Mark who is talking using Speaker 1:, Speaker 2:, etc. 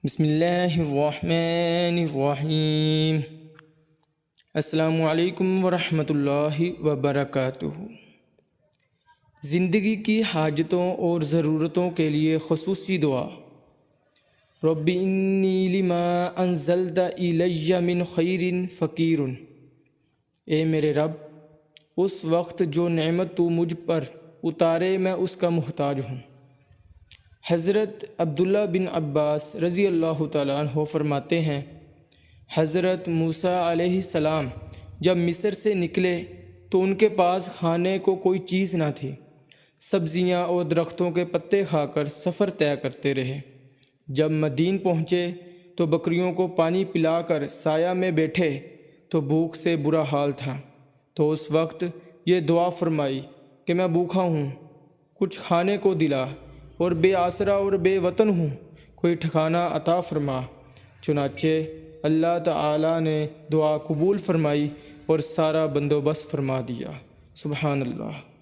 Speaker 1: بسم اللہ الرحمن الرحیم۔ السلام علیکم ورحمۃ اللہ وبرکاتہ۔ زندگی کی حاجتوں اور ضرورتوں کے لیے خصوصی دعا۔ رب انی لما انزلت الی من خیر فقیر۔ اے میرے رب، اس وقت جو نعمت تو مجھ پر اتارے میں اس کا محتاج ہوں۔ حضرت عبداللہ بن عباس رضی اللہ تعالیٰ عنہ فرماتے ہیں، حضرت موسیٰ علیہ السلام جب مصر سے نکلے تو ان کے پاس کھانے کو کوئی چیز نہ تھی۔ سبزیاں اور درختوں کے پتے کھا کر سفر طے کرتے رہے۔ جب مدین پہنچے تو بکریوں کو پانی پلا کر سایہ میں بیٹھے تو بھوک سے برا حال تھا، تو اس وقت یہ دعا فرمائی کہ میں بھوکا ہوں، کچھ کھانے کو دلا، اور بے آسرا اور بے وطن ہوں، کوئی ٹھکانہ عطا فرما۔ چنانچہ اللہ تعالیٰ نے دعا قبول فرمائی اور سارا بندوبست فرما دیا۔ سبحان اللہ۔